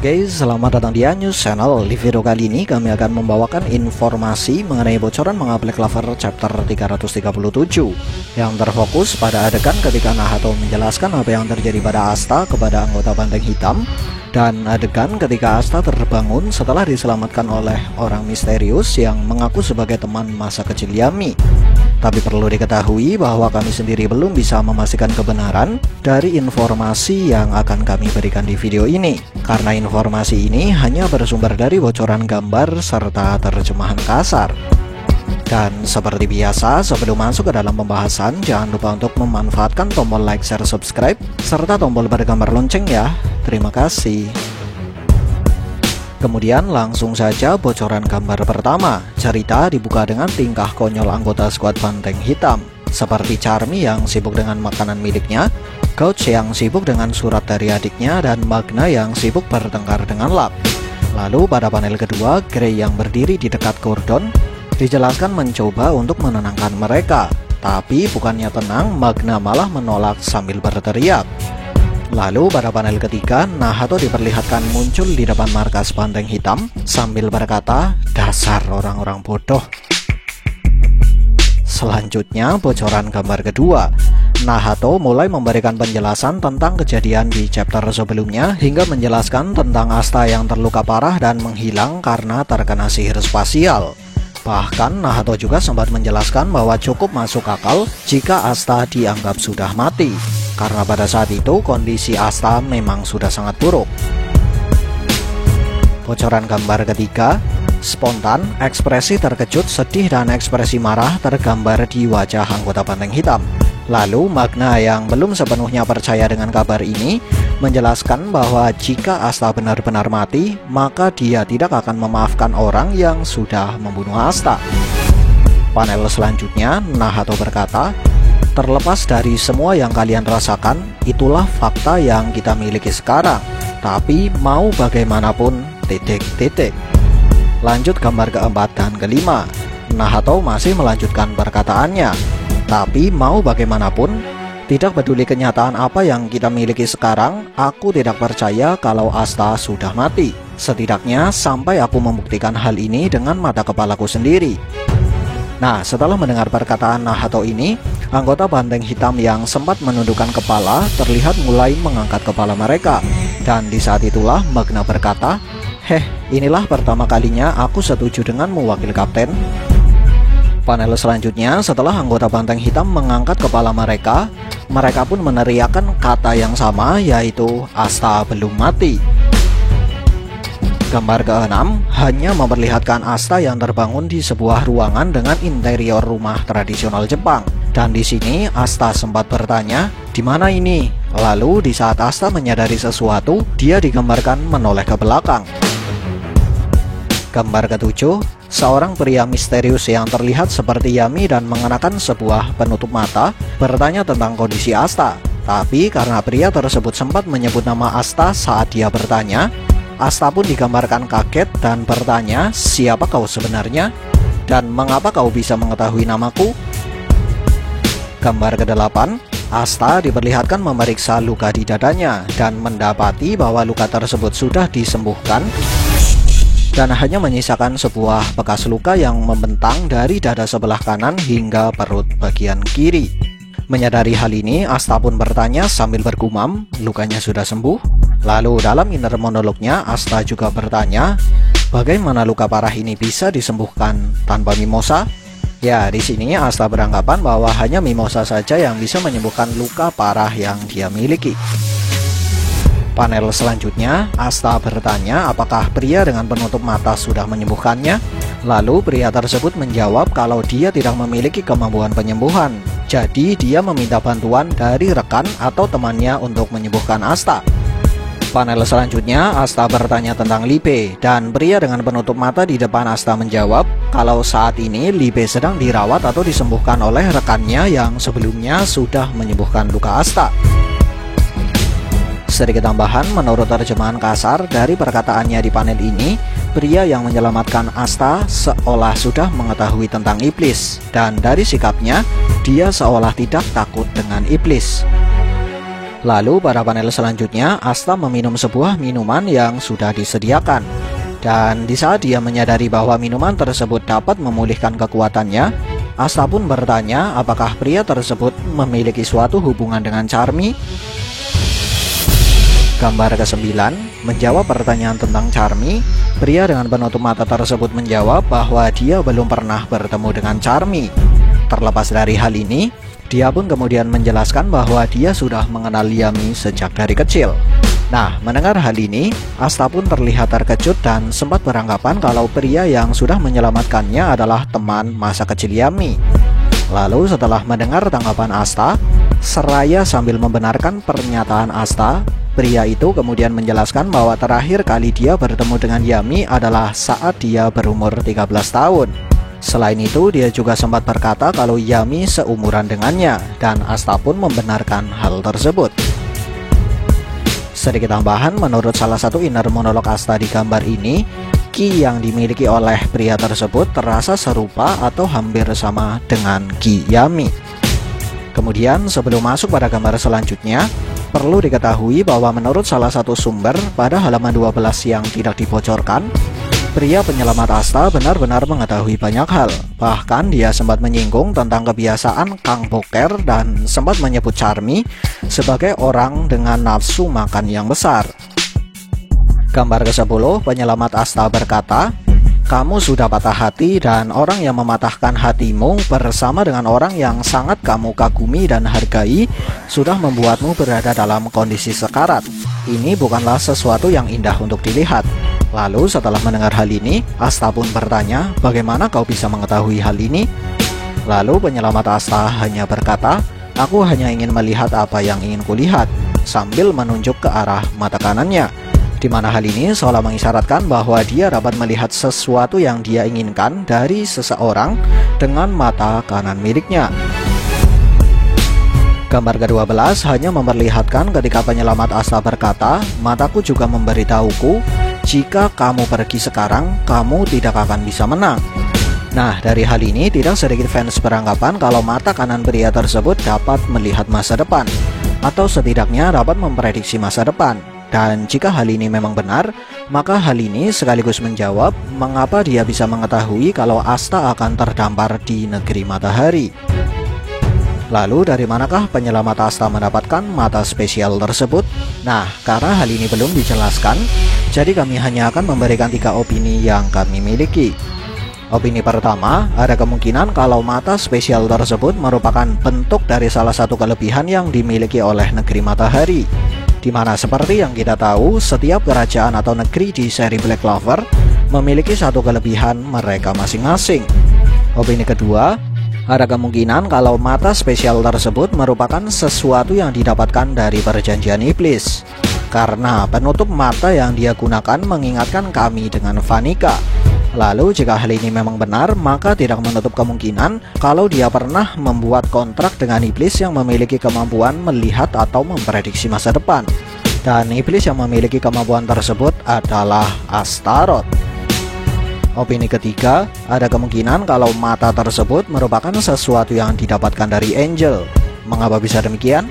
Oke, selamat datang di Anyus Channel. Di video kali ini kami akan membawakan informasi mengenai bocoran Manga Black Clover chapter 337 yang terfokus pada adegan ketika Nahato menjelaskan apa yang terjadi pada Asta kepada anggota Banteng Hitam, dan adegan ketika Asta terbangun setelah diselamatkan oleh orang misterius yang mengaku sebagai teman masa kecil Yami. Tapi perlu diketahui bahwa kami sendiri belum bisa memastikan kebenaran dari informasi yang akan kami berikan di video ini, karena informasi ini hanya bersumber dari bocoran gambar serta terjemahan kasar. Dan seperti biasa, sebelum masuk ke dalam pembahasan, jangan lupa untuk memanfaatkan tombol like, share, subscribe, serta tombol bergambar lonceng ya. Terima kasih. Kemudian langsung saja bocoran gambar pertama. Cerita dibuka dengan tingkah konyol anggota skuad Banteng Hitam, seperti Charmy yang sibuk dengan makanan miliknya, Coach yang sibuk dengan surat dari adiknya, dan Magna yang sibuk bertengkar dengan Lap. Lalu pada panel kedua, Grey yang berdiri di dekat Gordon dijelaskan mencoba untuk menenangkan mereka, tapi bukannya tenang, Magna malah menolak sambil berteriak. Lalu pada panel ketiga, Nahato diperlihatkan muncul di depan markas Banteng Hitam sambil berkata, "Dasar orang-orang bodoh." Selanjutnya bocoran gambar kedua. Nahato mulai memberikan penjelasan tentang kejadian di chapter sebelumnya hingga menjelaskan tentang Asta yang terluka parah dan menghilang karena terkena sihir spasial. Bahkan Nahato juga sempat menjelaskan bahwa cukup masuk akal jika Asta dianggap sudah mati, karena pada saat itu kondisi Asta memang sudah sangat buruk. Bocoran gambar ketiga, spontan, ekspresi terkejut, sedih, dan ekspresi marah tergambar di wajah anggota Banteng Hitam. Lalu Magna yang belum sepenuhnya percaya dengan kabar ini menjelaskan bahwa jika Asta benar-benar mati, maka dia tidak akan memaafkan orang yang sudah membunuh Asta. Panel selanjutnya, Nahato berkata, "Terlepas dari semua yang kalian rasakan, itulah fakta yang kita miliki sekarang. Tapi mau bagaimanapun, titik-titik." Lanjut gambar keempat dan kelima. Nahato masih melanjutkan perkataannya, "Tapi mau bagaimanapun, tidak peduli kenyataan apa yang kita miliki sekarang, aku tidak percaya kalau Asta sudah mati. Setidaknya sampai aku membuktikan hal ini dengan mata kepalaku sendiri." Nah, setelah mendengar perkataan Nahato ini, anggota Banteng Hitam yang sempat menundukkan kepala terlihat mulai mengangkat kepala mereka. Dan di saat itulah Magna berkata, "Inilah pertama kalinya aku setuju denganmu, Wakil Kapten." Panel selanjutnya, setelah anggota Banteng Hitam mengangkat kepala mereka, mereka pun meneriakkan kata yang sama, yaitu Asta belum mati. Gambar ke-6 hanya memperlihatkan Asta yang terbangun di sebuah ruangan dengan interior rumah tradisional Jepang. Dan di sini Asta sempat bertanya, "Di mana ini?" Lalu di saat Asta menyadari sesuatu, dia digambarkan menoleh ke belakang. Gambar ke-7, seorang pria misterius yang terlihat seperti Yami dan mengenakan sebuah penutup mata bertanya tentang kondisi Asta. Tapi karena pria tersebut sempat menyebut nama Asta saat dia bertanya, Asta pun digambarkan kaget dan bertanya, "Siapa kau sebenarnya? Dan mengapa kau bisa mengetahui namaku?" Gambar ke-8, Asta diperlihatkan memeriksa luka di dadanya dan mendapati bahwa luka tersebut sudah disembuhkan dan hanya menyisakan sebuah bekas luka yang membentang dari dada sebelah kanan hingga perut bagian kiri. Menyadari hal ini, Asta pun bertanya sambil bergumam, "Lukanya sudah sembuh?" Lalu dalam inner monolognya, Asta juga bertanya, "Bagaimana luka parah ini bisa disembuhkan tanpa mimosa?" Ya, di sini Asta beranggapan bahwa hanya mimosa saja yang bisa menyembuhkan luka parah yang dia miliki. Panel selanjutnya, Asta bertanya apakah pria dengan penutup mata sudah menyembuhkannya. Lalu pria tersebut menjawab kalau dia tidak memiliki kemampuan penyembuhan. Jadi dia meminta bantuan dari rekan atau temannya untuk menyembuhkan Asta. Panel selanjutnya, Asta bertanya tentang Libe, dan pria dengan penutup mata di depan Asta menjawab kalau saat ini Libe sedang dirawat atau disembuhkan oleh rekannya yang sebelumnya sudah menyembuhkan luka Asta. Sedikit tambahan, menurut terjemahan kasar dari perkataannya di panel ini, pria yang menyelamatkan Asta seolah sudah mengetahui tentang iblis, dan dari sikapnya, dia seolah tidak takut dengan iblis. Lalu pada panel selanjutnya, Asta meminum sebuah minuman yang sudah disediakan. Dan di saat dia menyadari bahwa minuman tersebut dapat memulihkan kekuatannya, Asta pun bertanya apakah pria tersebut memiliki suatu hubungan dengan Charmy. Gambar ke-9 menjawab pertanyaan tentang Charmy. Pria dengan penutup mata tersebut menjawab bahwa dia belum pernah bertemu dengan Charmy. Terlepas dari hal ini, dia pun kemudian menjelaskan bahwa dia sudah mengenal Yami sejak dari kecil. Nah, mendengar hal ini, Asta pun terlihat terkejut dan sempat beranggapan kalau pria yang sudah menyelamatkannya adalah teman masa kecil Yami. Lalu setelah mendengar tanggapan Asta, seraya sambil membenarkan pernyataan Asta, pria itu kemudian menjelaskan bahwa terakhir kali dia bertemu dengan Yami adalah saat dia berumur 13 tahun. Selain itu, dia juga sempat berkata kalau Yami seumuran dengannya, dan Asta pun membenarkan hal tersebut. Sedikit tambahan, menurut salah satu inner monolog Asta di gambar ini, ki yang dimiliki oleh pria tersebut terasa serupa atau hampir sama dengan ki Yami. Kemudian sebelum masuk pada gambar selanjutnya, perlu diketahui bahwa menurut salah satu sumber pada halaman 12 yang tidak dibocorkan, pria penyelamat Asta benar-benar mengetahui banyak hal. Bahkan dia sempat menyinggung tentang kebiasaan Kang Boker dan sempat menyebut Charmy sebagai orang dengan nafsu makan yang besar. Gambar ke-10, penyelamat Asta berkata, "Kamu sudah patah hati dan orang yang mematahkan hatimu bersama dengan orang yang sangat kamu kagumi dan hargai sudah membuatmu berada dalam kondisi sekarat. Ini bukanlah sesuatu yang indah untuk dilihat." Lalu setelah mendengar hal ini, Asta pun bertanya, "Bagaimana kau bisa mengetahui hal ini?" Lalu penyelamat Asta hanya berkata, "Aku hanya ingin melihat apa yang ingin kulihat," sambil menunjuk ke arah mata kanannya. Di mana hal ini seolah mengisyaratkan bahwa dia dapat melihat sesuatu yang dia inginkan dari seseorang dengan mata kanan miliknya. Gambar ke-12 hanya memperlihatkan ketika penyelamat Asta berkata, "Mataku juga memberitahuku, jika kamu pergi sekarang, kamu tidak akan bisa menang." Nah, dari hal ini tidak sedikit fans beranggapan kalau mata kanan pria tersebut dapat melihat masa depan, atau setidaknya dapat memprediksi masa depan. Dan jika hal ini memang benar, maka hal ini sekaligus menjawab mengapa dia bisa mengetahui kalau Asta akan terdampar di negeri matahari. Lalu dari manakah penyelamat Asta mendapatkan mata spesial tersebut? Nah, karena hal ini belum dijelaskan, jadi kami hanya akan memberikan 3 opini yang kami miliki. Opini pertama, ada kemungkinan kalau mata spesial tersebut merupakan bentuk dari salah satu kelebihan yang dimiliki oleh negeri matahari, di mana seperti yang kita tahu, setiap kerajaan atau negeri di seri Black Clover memiliki satu kelebihan mereka masing-masing. Opini kedua, ada kemungkinan kalau mata spesial tersebut merupakan sesuatu yang didapatkan dari perjanjian iblis, karena penutup mata yang dia gunakan mengingatkan kami dengan Vanika. Lalu jika hal ini memang benar, maka tidak menutup kemungkinan kalau dia pernah membuat kontrak dengan iblis yang memiliki kemampuan melihat atau memprediksi masa depan. Dan iblis yang memiliki kemampuan tersebut adalah Astaroth. Opini ketiga, ada kemungkinan kalau mata tersebut merupakan sesuatu yang didapatkan dari Angel. Mengapa bisa demikian?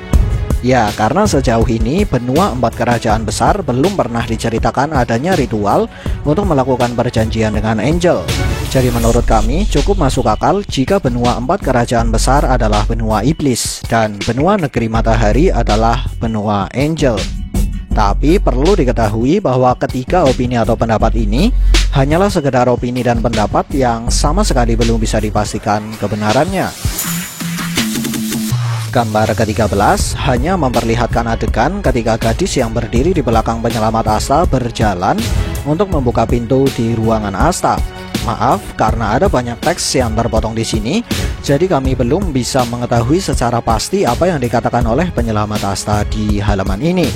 Ya, karena sejauh ini benua 4 kerajaan besar belum pernah diceritakan adanya ritual untuk melakukan perjanjian dengan Angel. Jadi menurut kami cukup masuk akal jika benua 4 kerajaan besar adalah benua iblis dan benua negeri matahari adalah benua Angel. Tapi perlu diketahui bahwa ketiga opini atau pendapat ini hanyalah sekedar opini dan pendapat yang sama sekali belum bisa dipastikan kebenarannya. Gambar ke-13 hanya memperlihatkan adegan ketika gadis yang berdiri di belakang penyelamat Asta berjalan untuk membuka pintu di ruangan Asta. Maaf, karena ada banyak teks yang terpotong di sini, jadi kami belum bisa mengetahui secara pasti apa yang dikatakan oleh penyelamat Asta di halaman ini.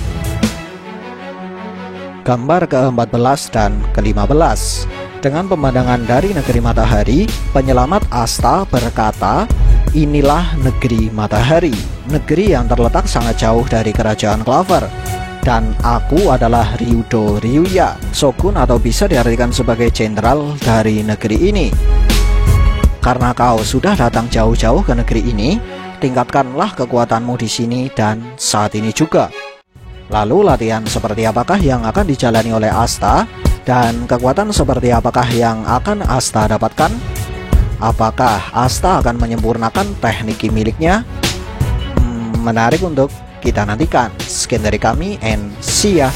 Gambar ke-14 dan ke-15. Dengan pemandangan dari negeri matahari, penyelamat Asta berkata, "Inilah negeri matahari, negeri yang terletak sangat jauh dari kerajaan Clover. Dan aku adalah Ryudo Ryuya, shogun atau bisa diartikan sebagai jenderal dari negeri ini. Karena kau sudah datang jauh-jauh ke negeri ini, tingkatkanlah kekuatanmu di sini dan saat ini juga. Lalu latihan seperti apakah yang akan dijalani oleh Asta, dan kekuatan seperti apakah yang akan Asta dapatkan? Apakah Asta akan menyempurnakan teknik miliknya? Menarik untuk kita nantikan. Sekian dari kami and see ya.